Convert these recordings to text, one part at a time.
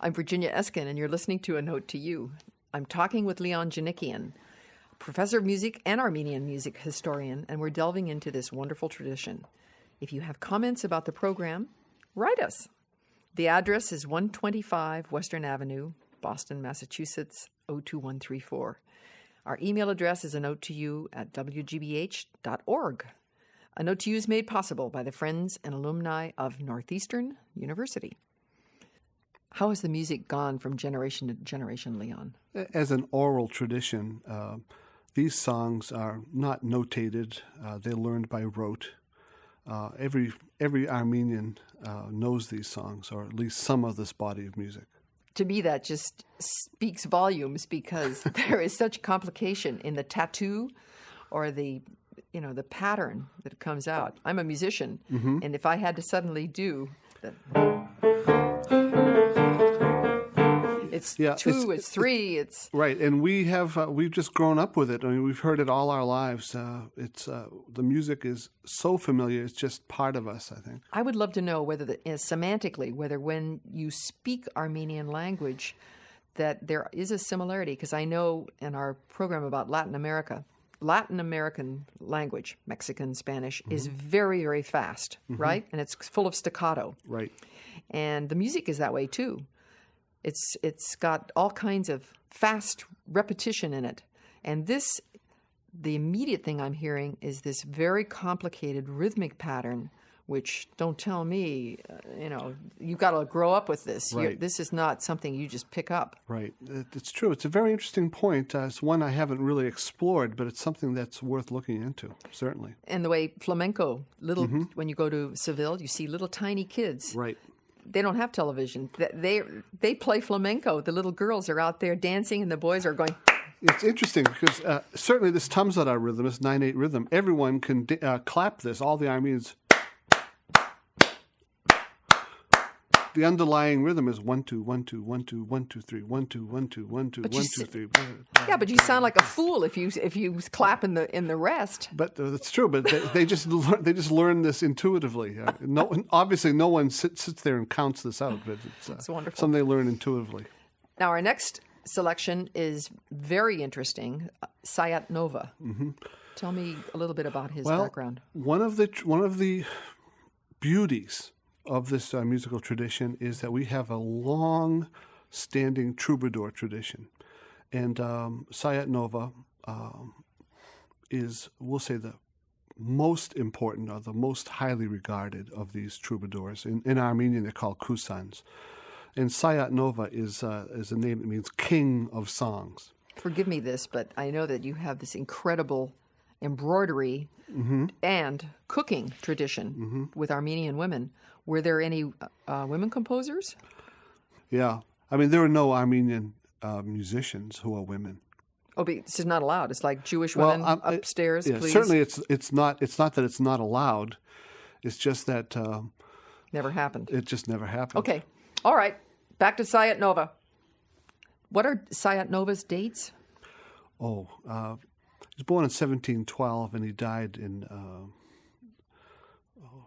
I'm Virginia Eskin, and you're listening to A Note to You. I'm talking with Leon Janikian, professor of music and Armenian music historian, and we're delving into this wonderful tradition. If you have comments about the program, write us. The address is 125 Western Avenue, Boston, Massachusetts, 02134. Our email address is anotettoyou@wgbh.org. A Note to You is made possible by the friends and alumni of Northeastern University. How has the music gone from generation to generation, Leon? As an oral tradition, these songs are not notated. They're learned by rote. Every Armenian knows these songs, or at least some of this body of music. To me, that just speaks volumes because there is such complication in the tattoo or the pattern that comes out. I'm a musician, and if I had to suddenly do that, it's two, it's three, it's right. And we've just grown up with it. I mean, we've heard it all our lives. The music is so familiar; it's just part of us, I think. I would love to know whether semantically, whether when you speak Armenian language, that there is a similarity. Because I know in our program about Latin American language, Mexican, Spanish, is very, very fast, right? And it's full of staccato. Right. And the music is that way too. It's got all kinds of fast repetition in it. And the immediate thing I'm hearing is this very complicated rhythmic pattern, which don't tell me, you've got to grow up with this. Right. This is not something you just pick up. Right. It's true. It's a very interesting point. It's one I haven't really explored, but it's something that's worth looking into, certainly. And the way flamenco, when you go to Seville, you see little tiny kids. Right. They don't have television. They play flamenco. The little girls are out there dancing, and the boys are going. It's interesting because certainly this Tamzada rhythm, this 9/8 rhythm, everyone can clap this. All the Armenians. The underlying rhythm is 1 2 1 2 1 2 1 2 3 1 2 1 2 1 2 1 2 3. Yeah, but you sound like a fool if you clap in the rest. But that's true. But they just learn this intuitively. Obviously, no one sits there and counts this out. But it's wonderful. Something they learn intuitively. Now, our next selection is very interesting. Sayat Nova. Tell me a little bit about his background. One of the beauties of this musical tradition is that we have a long-standing troubadour tradition. And Sayat Nova is, we'll say, the most important or the most highly regarded of these troubadours. In Armenian, they're called kusans. And Sayat Nova is a name that means king of songs. Forgive me this, but I know that you have this incredible embroidery and cooking tradition with Armenian women. Were there any women composers? Yeah. I mean, there are no Armenian musicians who are women. Oh, but this is not allowed. It's like Jewish women upstairs, please. Certainly it's not that it's not allowed. It's just that... never happened. It just never happened. Okay. All right. Back to Sayat Nova. What are Sayat Nova's dates? He was born in 1712 and he died in...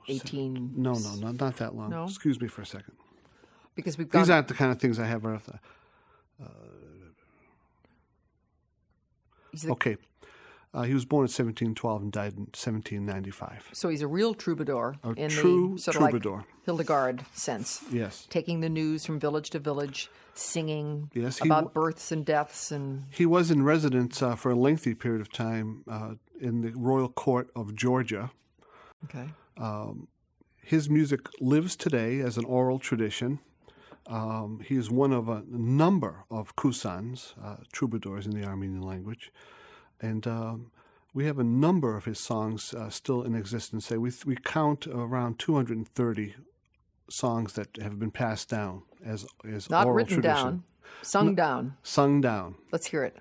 18... No, not that long. No? Excuse me for a second. Because we've got... These aren't the kind of things I have right off the... Okay. He was born in 1712 and died in 1795. So he's a real troubadour in true the sort troubadour. of like Hildegard sense. Yes. Taking the news from village to village, singing Yes, about births and deaths. And he was in residence for a lengthy period of time in the royal court of Georgia. Okay. His music lives today as an oral tradition. He is one of a number of kusans, troubadours in the Armenian language. And we have a number of his songs still in existence. We count around 230 songs that have been passed down as not oral written tradition. down, sung down. Sung down. Let's hear it.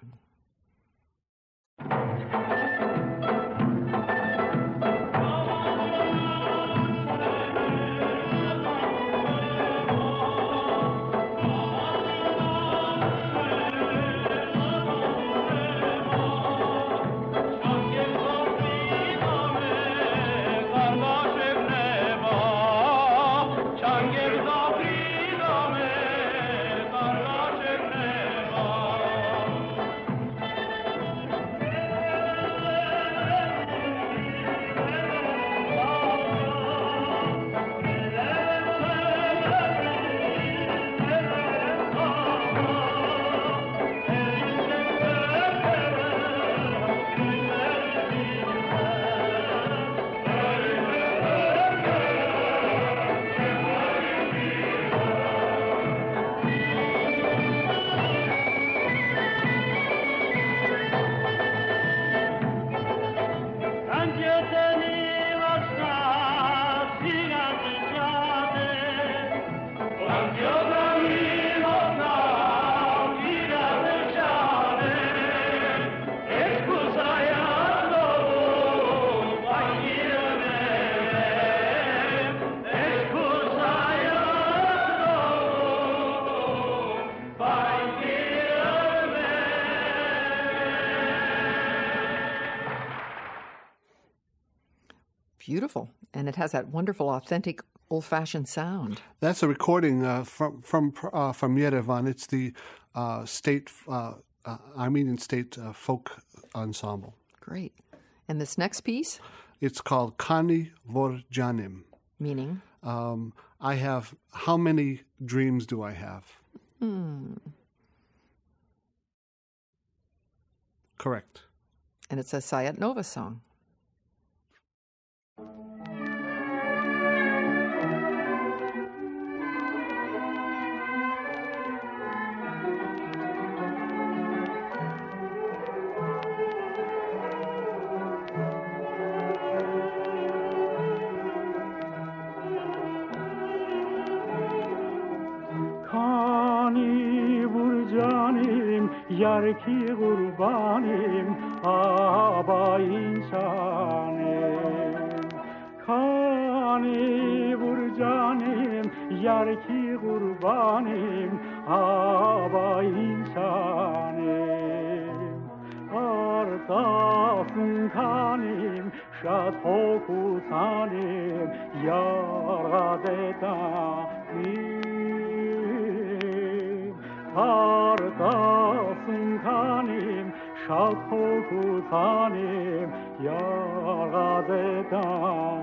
beautiful. And it has that wonderful, authentic, old-fashioned sound. That's a recording from Yerevan. It's the Armenian state folk ensemble. Great. And this next piece? It's called Kani Vor Janim. Meaning? I have, how many dreams do I have? Correct. And it's a Sayat Nova song. Yarki qurbanim aba insanim Kani burcanim yarki qurbanim aba insanim Artasın kanim şad hokutanim yaradetanim Artasın kanim şad hokutanim yaradetanim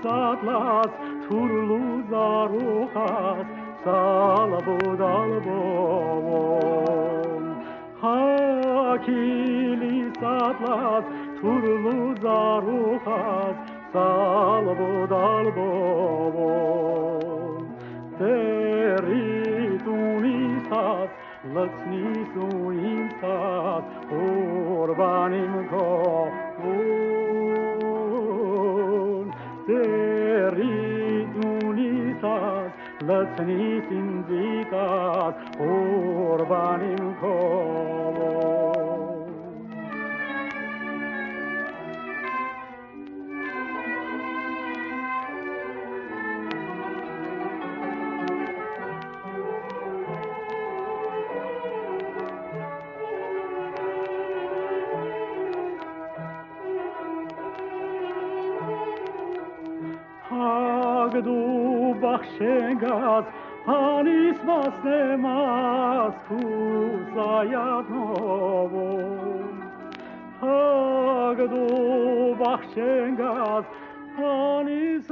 Atlas turlu zaruhat salabudalbom Hakilis atlas turlu zaruhat salabudalbom Teritunisat lățnisuințat urbanim comun Teridunitas lățnis invitat urbanim comun Hagdu baxşengat hanis vasnemas kuzayat novum Hagdu baxşengat hanis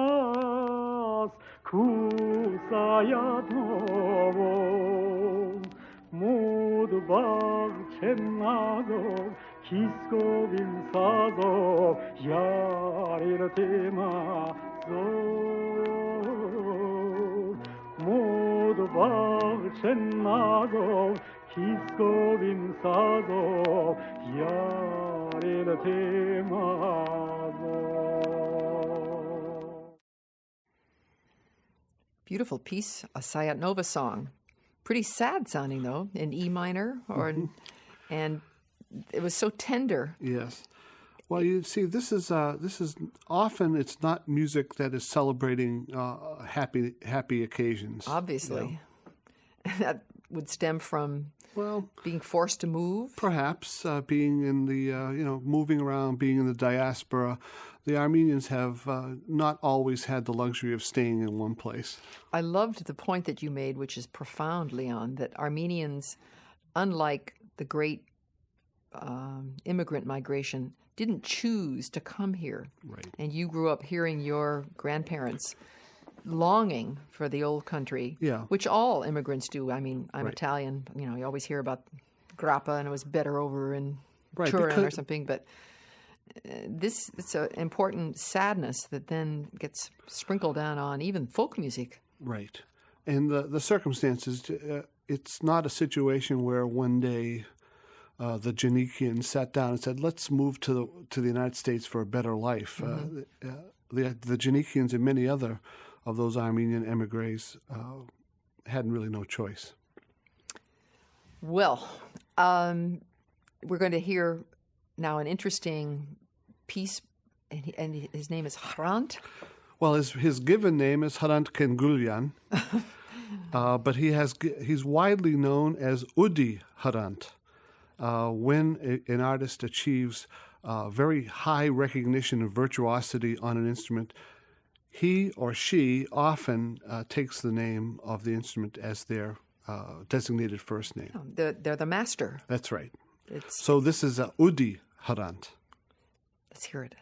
vasnemas kuzayat novum Mud baxşenagov Kiskovin sazov, yarir temazov Mud bagchen nagov, kiskovin sazov, yarir temazov Beautiful piece, a Sayat Nova song. Pretty sad sounding, though, in E minor, and it was so tender. Yes. Well, you see, this is often it's not music that is celebrating happy occasions. Obviously, that would stem from being forced to move. Perhaps being in the moving around, being in the diaspora. The Armenians have not always had the luxury of staying in one place. I loved the point that you made, which is profound, Leon, that Armenians, unlike the great immigrant migration, didn't choose to come here. Right. And you grew up hearing your grandparents longing for the old country, which all immigrants do. I mean, I'm Italian. You always hear about grappa, and it was better over in Turin or something. But it's an important sadness that then gets sprinkled down on even folk music. Right. And the circumstances, it's not a situation where one day the Janikians sat down and said, let's move to the United States for a better life. The Janikians and many other of those Armenian emigres had really no choice. Well, we're going to hear now an interesting piece, and his name is Hrant. Well, his given name is Hrant Kengulyan, but he's widely known as Udi Hrant. When an artist achieves very high recognition and virtuosity on an instrument, he or she often takes the name of the instrument as their designated first name. Oh, they're the master. That's right. It's So this is Udi Hrant. Let's hear it.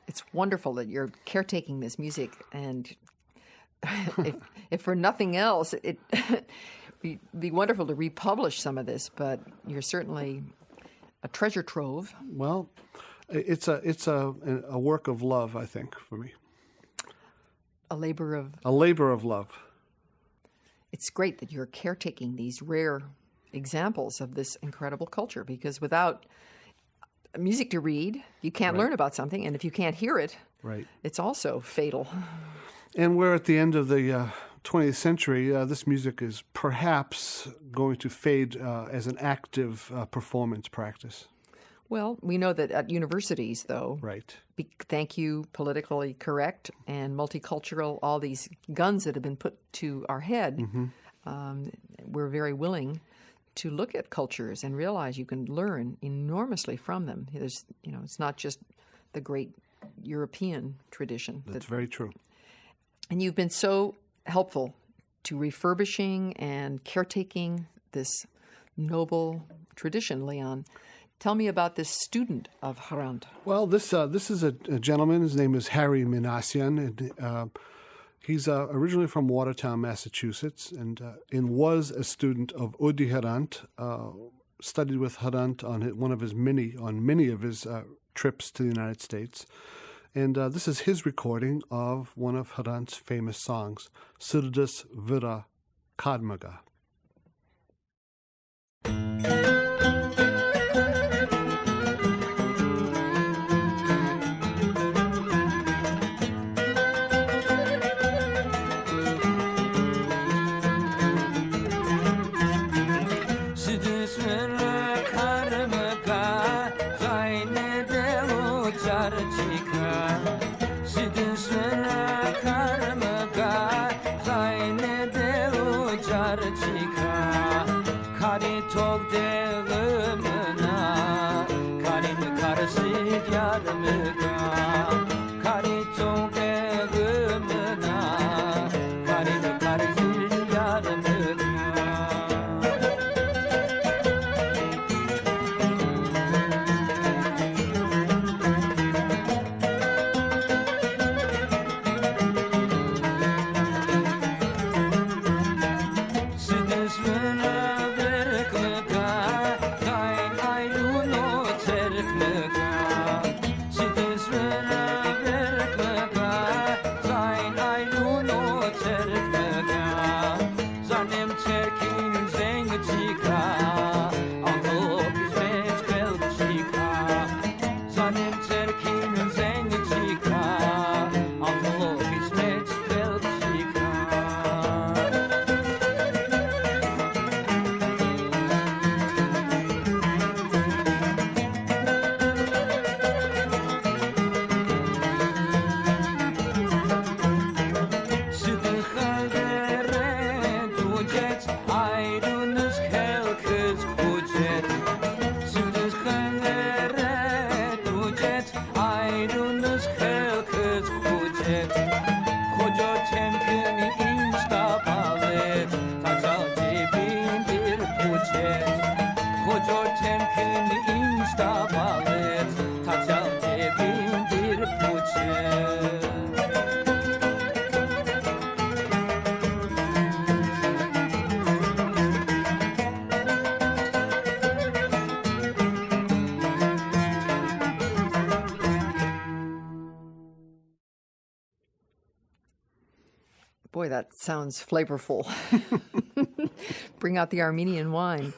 It's wonderful that you're caretaking this music, and if for nothing else, it'd be wonderful to republish some of this, but you're certainly a treasure trove. Well, it's a work of love, I think, for me. A labor of love. It's great that you're caretaking these rare examples of this incredible culture, because without music to read, you can't learn about something, and if you can't hear it, it's also fatal. And we're at the end of the 20th century. This music is perhaps going to fade as an active performance practice. Well, we know that at universities, though, thank you, politically correct and multicultural, all these guns that have been put to our head, we're very willing to look at cultures and realize you can learn enormously from them. There's, it's not just the great European tradition. That's very true. And you've been so helpful to refurbishing and caretaking this noble tradition, Leon. Tell me about this student of Hrant. Well, this is a gentleman. His name is Harry Minassian, and he's originally from Watertown, Massachusetts, and was a student of Udi Hrant. Studied with Hrant on many of his trips to the United States. And this is his recording of one of Hrant's famous songs, Sirdis Vira Kadmaga. Charchi Koca çempini inçta balık Tacağı bindir puçet Koca çempini inçta balık Tacağı bindir puçet Boy, that sounds flavorful. Bring out the Armenian wine.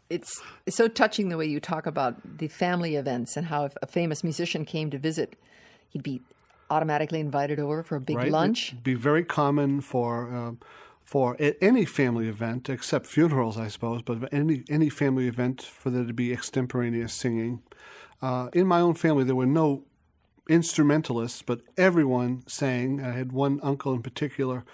It's so touching the way you talk about the family events and how if a famous musician came to visit, he'd be automatically invited over for a big Right? lunch. It'd be very common for any family event, except funerals, I suppose, but any family event for there to be extemporaneous singing. In my own family, there were no instrumentalists, but everyone sang. I had one uncle in particular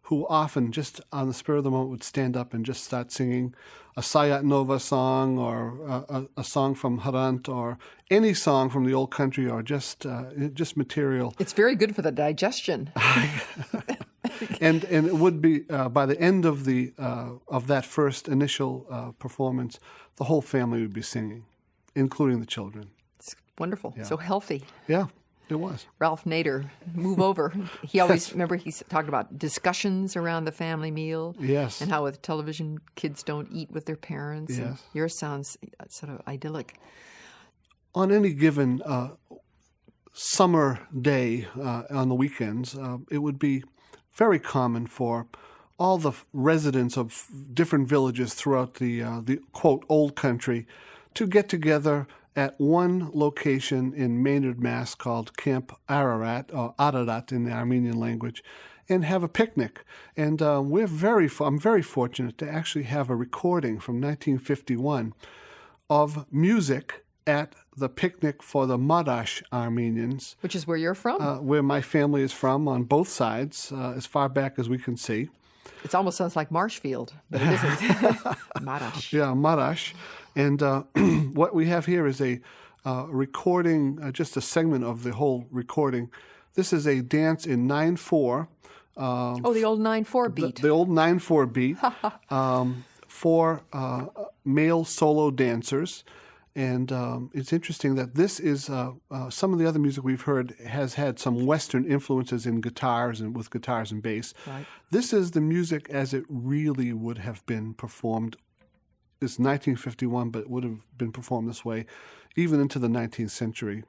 who often, just on the spur of the moment, would stand up and just start singing a Sayat Nova song or a song from Harant or any song from the old country or just material. It's very good for the digestion. And it would be by the end of that first initial performance, the whole family would be singing, including the children. It's wonderful. So healthy. Yeah, it was. Ralph Nader, move over. He always, remember, he talked about discussions around the family meal. Yes. And how with television, kids don't eat with their parents. And Yes. yours sounds sort of idyllic. On any given summer day on the weekends, it would be very common for all the residents of different villages throughout the quote old country to get together at one location in Maynard, Mass, called Camp Ararat, or Ararat in the Armenian language, and have a picnic. And I'm very fortunate to actually have a recording from 1951 of music at the picnic for the Marash Armenians, Which is where you're from. where my family is from on both sides, as far back as we can see. It almost sounds like Marshfield, but it isn't. Marash. Yeah, Marash. And what we have here is a recording, just a segment of the whole recording. This is a dance in 9/4. Oh, the old 9/4 beat. The old 9/4 beat for male solo dancers. And it's interesting that this is some of the other music we've heard has had some Western influences in guitars and with guitars and bass. Right. This is the music as it really would have been performed. It's 1951, but it would have been performed this way even into the 19th century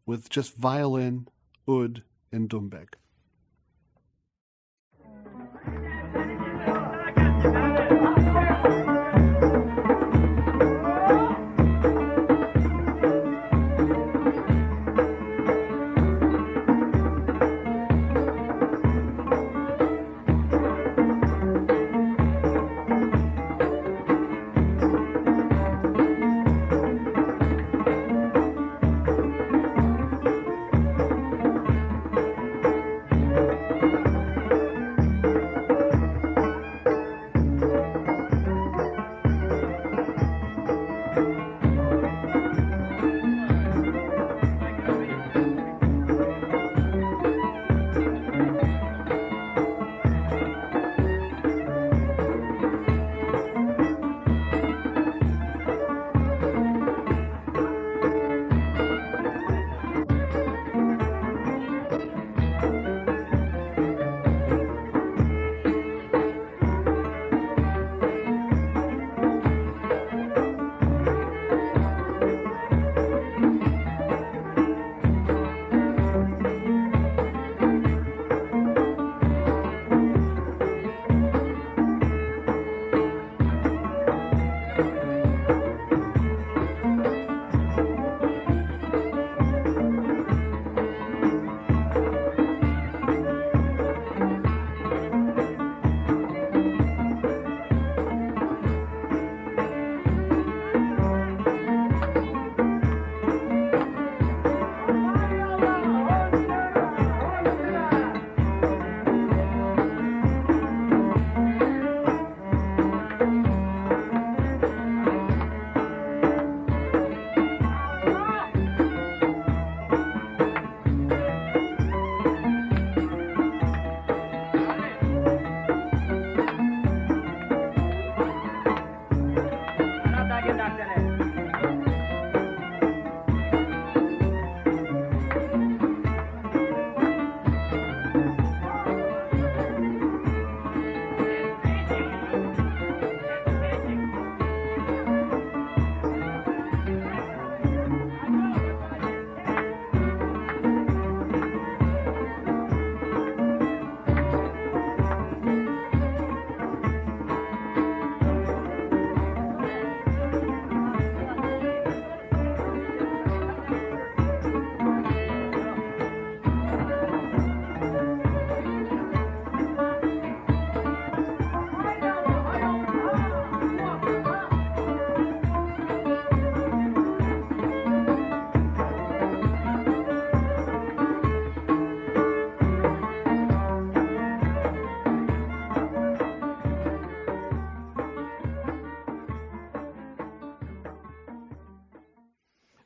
with just violin, oud, and dumbek.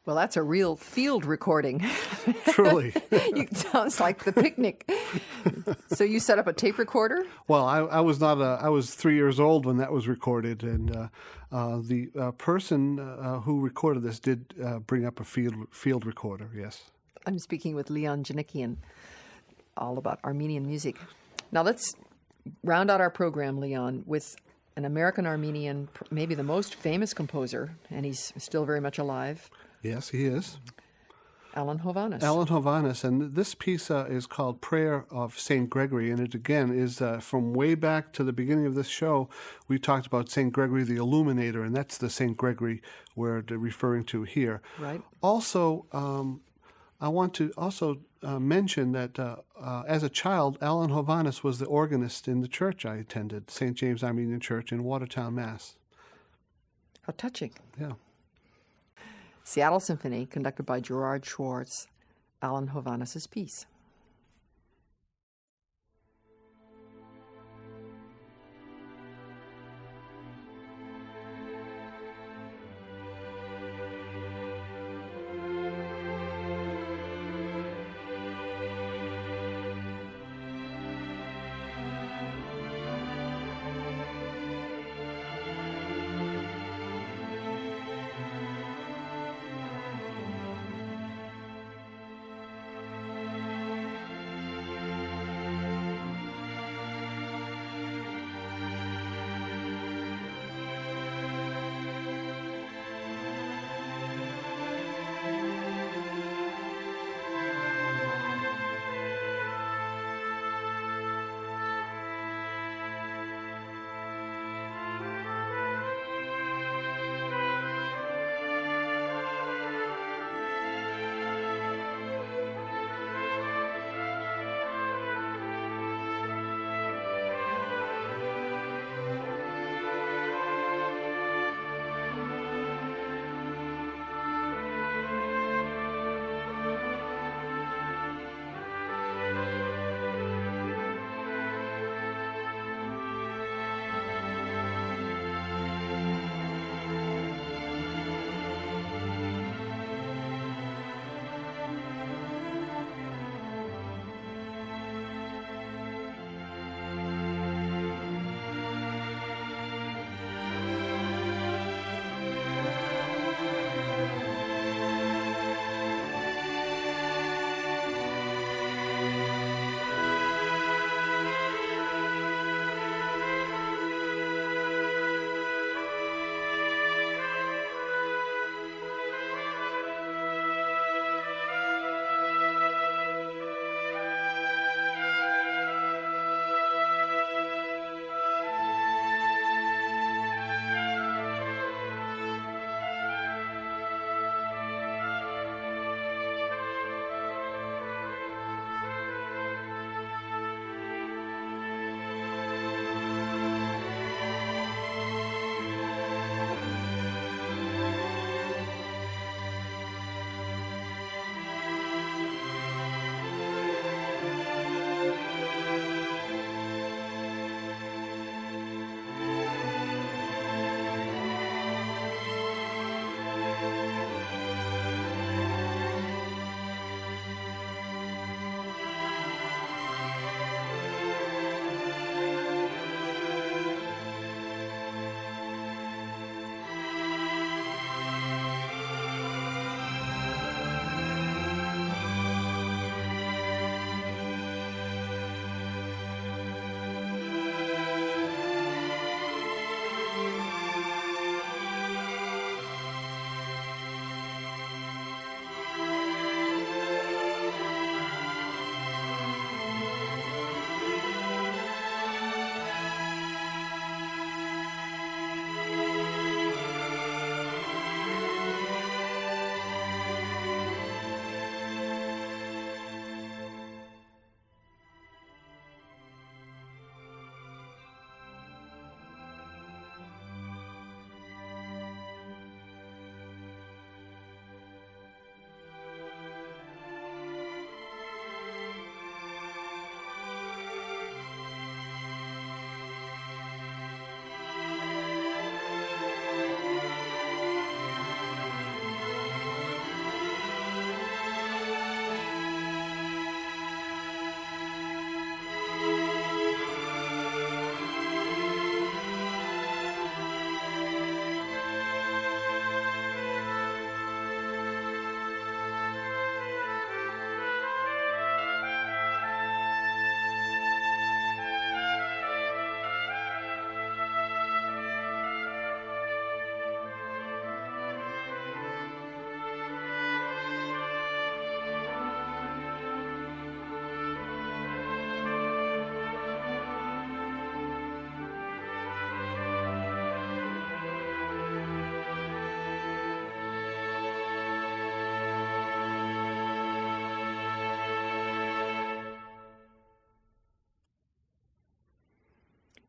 Well, that's a real field recording. Truly. It sounds like the picnic. So you set up a tape recorder? Well, I was not I was 3 years old when that was recorded, and the person who recorded this did bring up a field recorder. Yes. I'm speaking with Leon Janikian, all about Armenian music. Now let's round out our program, Leon, with an American Armenian, maybe the most famous composer, and he's still very much alive. Yes, he is. Alan Hovhaness. Alan Hovhaness, and this piece is called Prayer of St. Gregory, and it again is from way back to the beginning of this show. We talked about St. Gregory the Illuminator, and that's the St. Gregory we're referring to here. Right. Also, I want to also mention that as a child, Alan Hovhaness was the organist in the church I attended, St. James Armenian Church in Watertown, Mass. How touching. Yeah. Seattle Symphony, conducted by Gerard Schwartz, Alan Hovhaness' piece.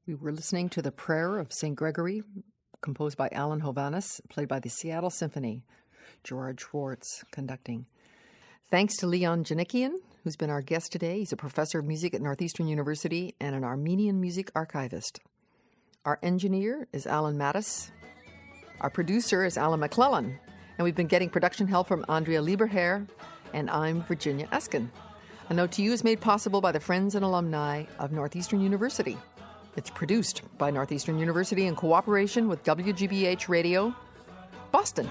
We were listening to the Prayer of St. Gregory, composed by Alan Hovhaness, played by the Seattle Symphony, Gerard Schwartz conducting. Thanks to Leon Janikian, who's been our guest today. He's a professor of music at Northeastern University and an Armenian music archivist. Our engineer is Alan Mattis. Our producer is Alan McClellan. And we've been getting production help from Andrea Lieberherr. And I'm Virginia Eskin. A Note to You is made possible by the friends and alumni of Northeastern University. It's produced by Northeastern University in cooperation with WGBH Radio, Boston.